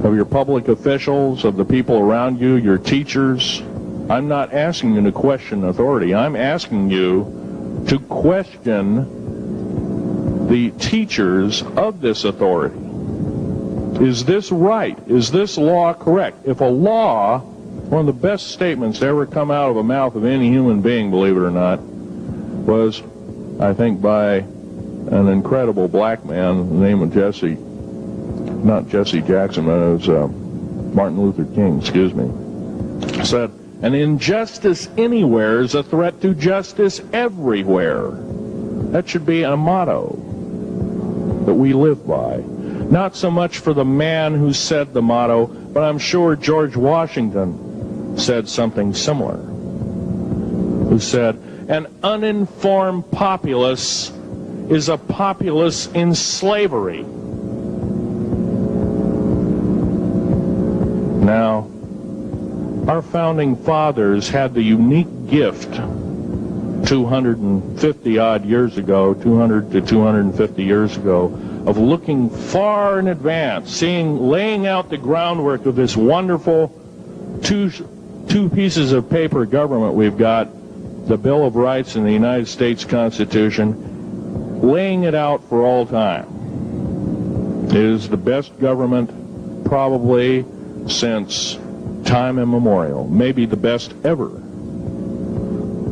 of your public officials, of the people around you, your teachers. I'm not asking you to question authority. I'm asking you to question the teachers of this authority. Is this right? Is this law correct? If a law, one of the best statements to ever come out of the mouth of any human being, believe it or not, was, I think, by an incredible black man, the name of not Jesse Jackson, but it was Martin Luther King, excuse me, said, an injustice anywhere is a threat to justice everywhere. That should be a motto that we live by. Not so much for the man who said the motto, but I'm sure George Washington said something similar, who said, an uninformed populace is a populace in slavery. Now, our founding fathers had the unique gift 250 odd years ago, 200 to 250 years ago, of looking far in advance, laying out the groundwork of this wonderful two pieces of paper government we've got, the Bill of Rights and the United States Constitution, laying it out for all time. It is the best government probably since time immemorial, maybe the best ever.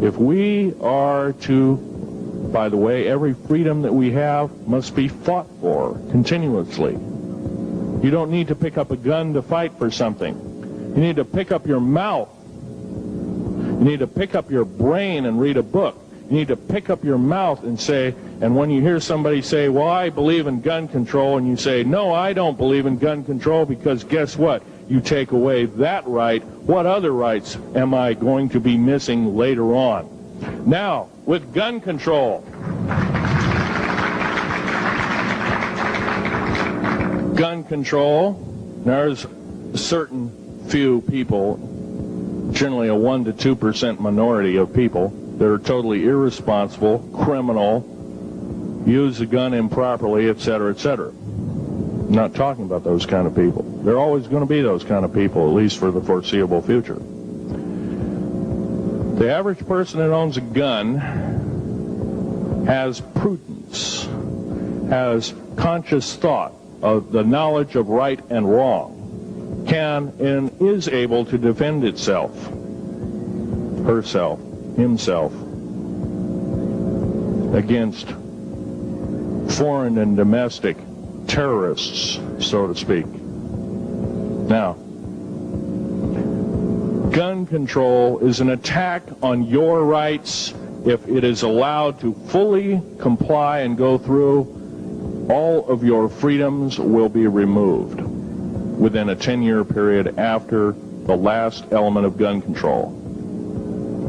If we are to, by the way, every freedom that we have must be fought for continuously. You don't need to pick up a gun to fight for something. You need to pick up your mouth. You need to pick up your brain and read a book. You need to pick up your mouth and say, and when you hear somebody say, well, I believe in gun control, and you say, no, I don't believe in gun control, because guess what? You take away that right. What other rights am I going to be missing later on? Now, with gun control, there's a certain few people, generally a 1 to 2% minority of people, that are totally irresponsible, criminal, use the gun improperly, etc., etc. I'm not talking about those kind of people. There are always going to be those kind of people, at least for the foreseeable future. The average person that owns a gun has prudence, has conscious thought of the knowledge of right and wrong, can and is able to defend itself, herself, himself, against foreign and domestic terrorists, so to speak. Now, gun control is an attack on your rights. If it is allowed to fully comply and go through, all of your freedoms will be removed within a 10-year period after the last element of gun control.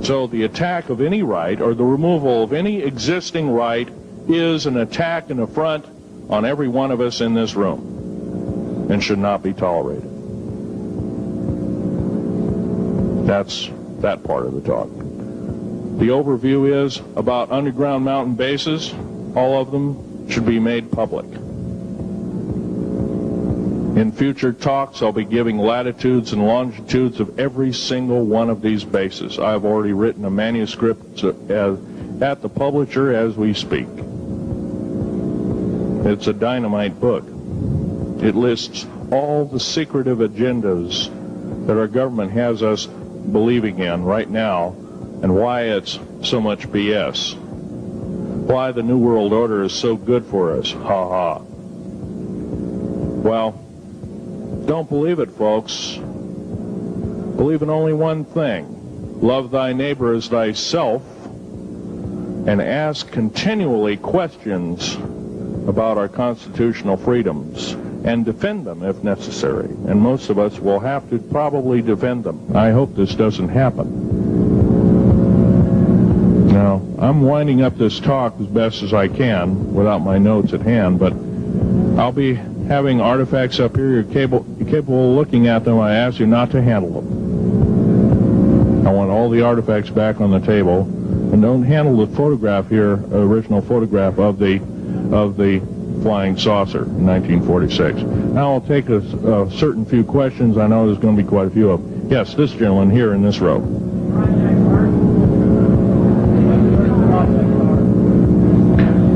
So the attack of any right, or the removal of any existing right, is an attack and affront on every one of us in this room, and should not be tolerated. That's that part of the talk. The overview is about underground mountain bases. All of them should be made public. In future talks, I'll be giving latitudes and longitudes of every single one of these bases. I've already written a manuscript at the publisher as we speak. It's a dynamite book. It lists all the secretive agendas that our government has us believing in right now, and why it's so much BS. Why the New World Order is so good for us. Ha ha. Well, don't believe it, folks. Believe in only one thing. Love thy neighbor as thyself, and ask continually questions about our constitutional freedoms, and defend them if necessary. And most of us will have to probably defend them. I hope this doesn't happen. Now, I'm winding up this talk as best as I can without my notes at hand, but I'll be having artifacts up here. You're capable of looking at them. I ask you not to handle them. I want all the artifacts back on the table, and don't handle the photograph here, original photograph of the flying saucer in 1946. Now I'll take a certain few questions. I know there's going to be quite a few of them. Yes, this gentleman here in this row.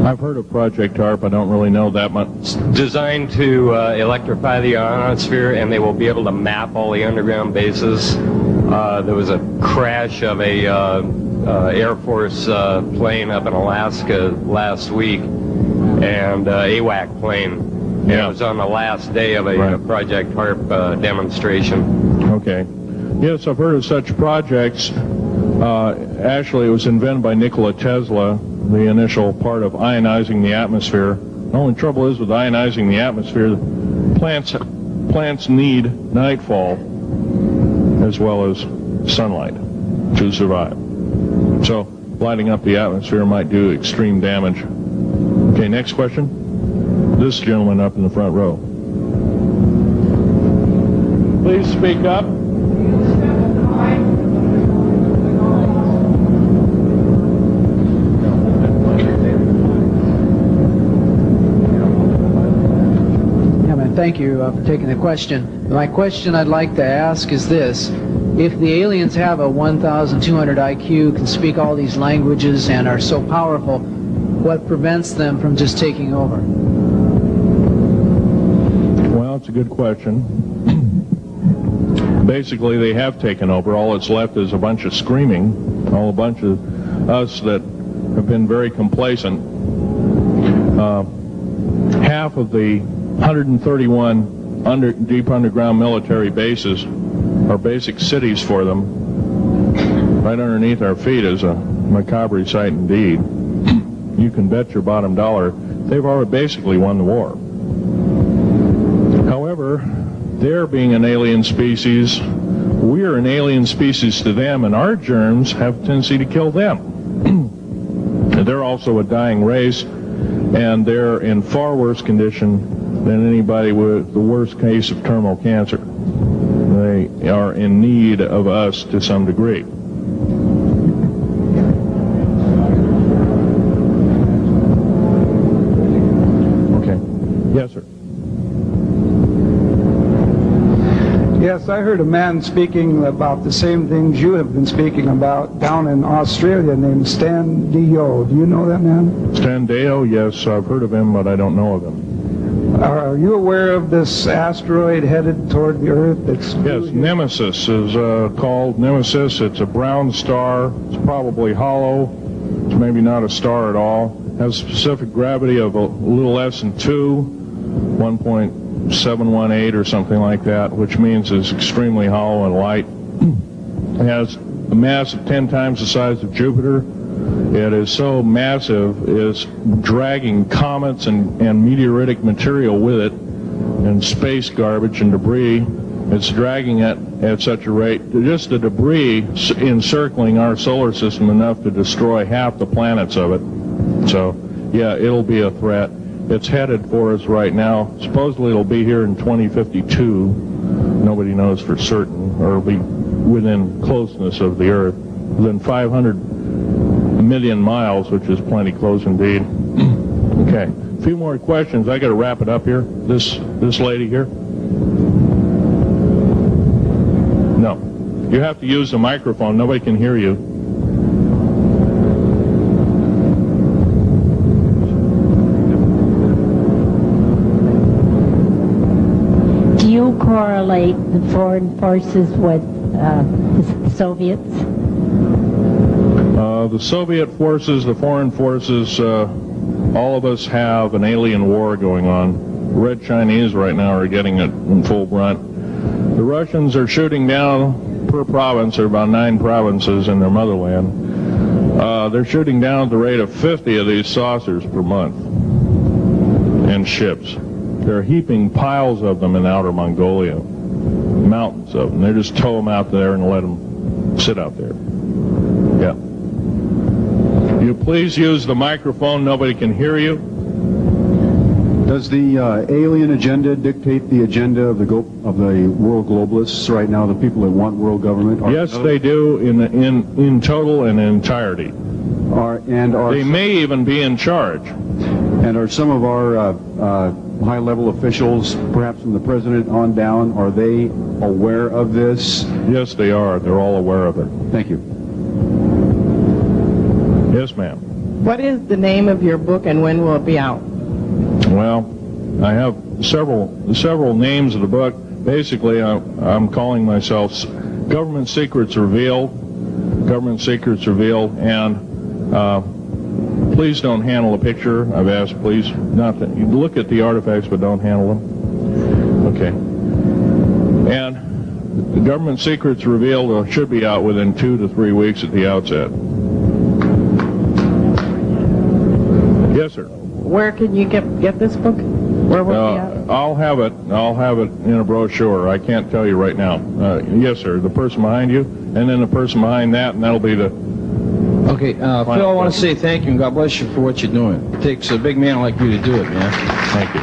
I've heard of Project HARP. I don't really know that much. It's designed to electrify the ionosphere, and they will be able to map all the underground bases. There was a crash of a Air Force plane up in Alaska last week, and AWAC plane. Yeah. It was on the last day of a Project HARP demonstration. Okay. Yes, I've heard of such projects. Actually, it was invented by Nikola Tesla, the initial part of ionizing the atmosphere. The only trouble is with ionizing the atmosphere, plants need nightfall as well as sunlight to survive. So lighting up the atmosphere might do extreme damage. Okay, next question. This gentleman up in the front row. Please speak up. Thank you for taking the question. My question I'd like to ask is this. If the aliens have a 1,200 IQ, can speak all these languages, and are so powerful, what prevents them from just taking over? Well, it's a good question. Basically, they have taken over. All that's left is a bunch of screaming, a bunch of us that have been very complacent. Half of the 131 deep underground military bases are basic cities for them. Right underneath our feet is a macabre sight indeed. You can bet your bottom dollar they've already basically won the war. However, they're being an alien species, we're an alien species to them, and our germs have a tendency to kill them. They're also a dying race, and they're in far worse condition than anybody with the worst case of terminal cancer. They are in need of us to some degree. Okay. Yes, sir. Yes, I heard a man speaking about the same things you have been speaking about down in Australia named Stan Deyo. Do you know that man? Stan Deyo, yes, I've heard of him, but I don't know of him. Are you aware of this asteroid headed toward the Earth? Yes, Nemesis is called Nemesis. It's a brown star. It's probably hollow. It's maybe not a star at all. It has a specific gravity of a little less than 1.718 or something like that, which means it's extremely hollow and light. It has a mass of 10 times the size of Jupiter. It is so massive, it's dragging comets and meteoritic material with it, and space garbage and debris. It's dragging it at such a rate, just the debris encircling our solar system enough to destroy half the planets of it. So, yeah, it'll be a threat. It's headed for us right now. Supposedly it'll be here in 2052. Nobody knows for certain, or it'll be within closeness of the Earth, within 500 million miles, which is plenty close indeed. Okay, a few more questions. I got to wrap it up here. This lady here. No, you have to use the microphone. Nobody can hear you. Do you correlate the foreign forces with the Soviets? The Soviet forces, the foreign forces, all of us have an alien war going on. The Red Chinese right now are getting it in full brunt. The Russians are shooting down per province. There are about 9 provinces in their motherland. They're shooting down at the rate of 50 of these saucers per month and ships. They're heaping piles of them in outer Mongolia, mountains of them. They just tow them out there and let them sit out there. Yeah. You please use the microphone. Nobody can hear you. Does the alien agenda dictate the agenda of the world globalists right now? The people that want world government? Yes, they do in total and in entirety. They may even be in charge. And are some of our high-level officials, perhaps from the president on down, are they aware of this? Yes, they are. They're all aware of it. Thank you. Yes, ma'am. What is the name of your book and when will it be out? Well, I have several names of the book. Basically, I'm calling myself Government Secrets Revealed, Government Secrets Revealed, and please don't handle a picture. I've asked, please, not to look at the artifacts, but don't handle them. Okay. And the Government Secrets Revealed should be out within 2 to 3 weeks at the outset. Yes, sir. Where can you get this book? Where will it be out? I'll have it in a brochure. I can't tell you right now. Yes, sir. The person behind you, and then the person behind that, and that'll be the... Okay, Phil, I want to say thank you and God bless you for what you're doing. It takes a big man like you to do it, man. Thank you.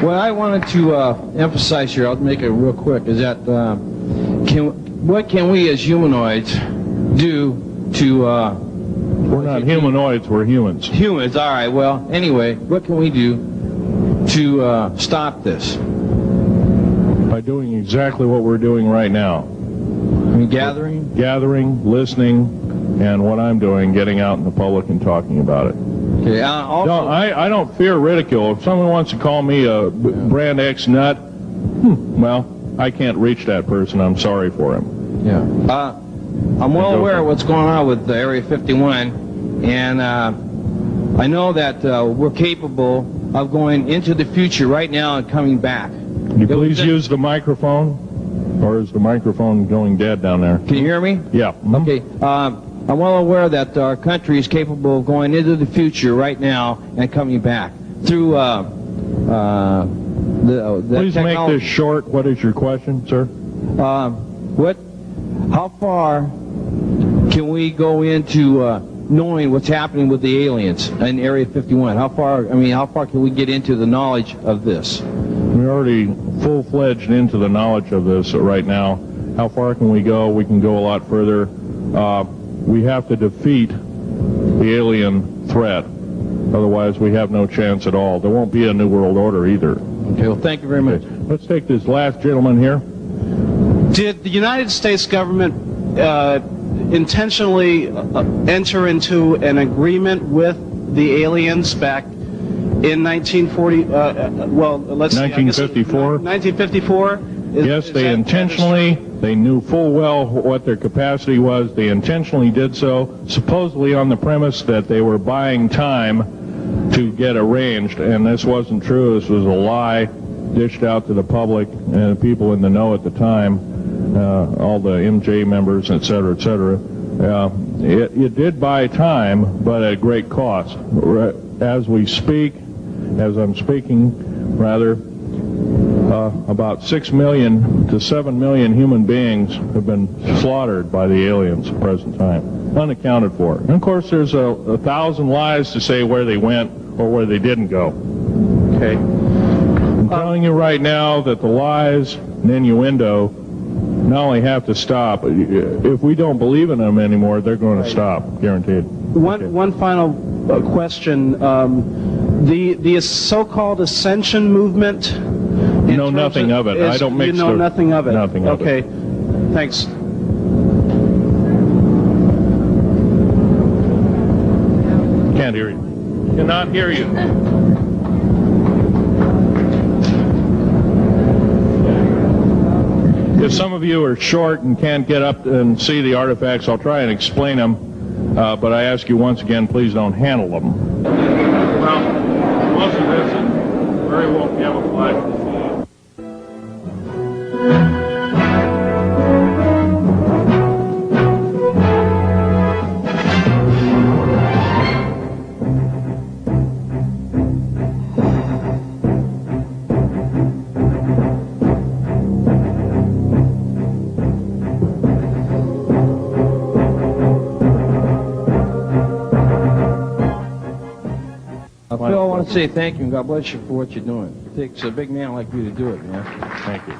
What I wanted to emphasize here, I'll make it real quick, is that what can we as humanoids do to... We're not humanoids, we're humans. Humans, all right. Well, anyway, what can we do to stop this? By doing exactly what we're doing right now. I mean, gathering, listening, and what I'm doing, getting out in the public and talking about it. Okay. Also, I don't fear ridicule. If someone wants to call me a brand X nut, well, I can't reach that person. I'm sorry for him. Yeah. I'm well aware of what's going on with Area 51, and I know that we're capable of going into the future right now and coming back. Can you please use the microphone? Or is the microphone going dead down there? Can you hear me? Yeah. Okay. I'm well aware that our country is capable of going into the future right now and coming back through the Please make this short. What is your question, sir? How far can we go into knowing what's happening with the aliens in Area 51? How far can we get into the knowledge of this? We're already full-fledged into the knowledge of this right now. How far can we go? We can go a lot further. We have to defeat the alien threat. Otherwise, we have no chance at all. There won't be a New World Order either. Okay, well, thank you very much. Let's take this last gentleman here. Did the United States government intentionally enter into an agreement with the aliens back in 1940? 1954. 1954. Yes, they intentionally. They knew full well what their capacity was. They intentionally did so, supposedly on the premise that they were buying time to get arranged, and this wasn't true. This was a lie dished out to the public and people in the know at the time. All the MJ members, et cetera, et cetera. It did buy time, but at great cost. As I'm speaking, about 6 million to 7 million human beings have been slaughtered by the aliens at the present time, unaccounted for. And of course, there's 1,000 lies to say where they went or where they didn't go. Okay? I'm telling you right now that the lies and innuendo not only have to stop, if we don't believe in them anymore, they're going to stop, guaranteed. One final question. The so-called ascension movement. Know nothing of it. I don't mix. You know nothing of it. Nothing of it. Okay. Thanks. Can't hear you. Cannot hear you. If some of you are short and can't get up and see the artifacts, I'll try and explain them. But I ask you once again, please don't handle them. Well, most of this is very well camouflaged. Phil, I want to say thank you and God bless you for what you're doing. It takes a big man like you to do it, man. Thank you.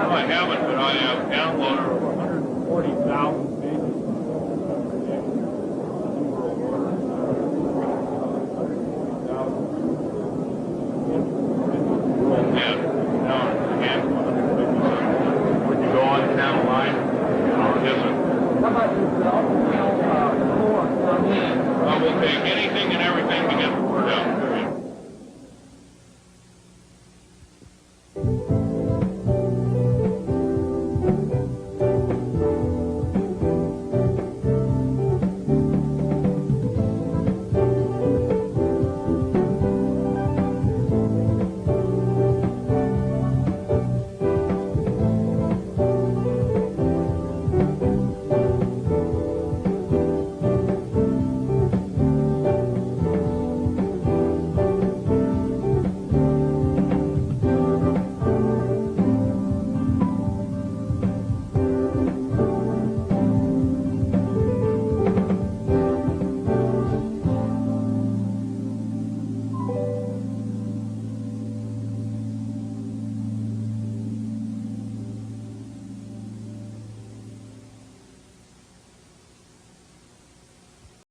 I haven't, but I have downloaded over 140,000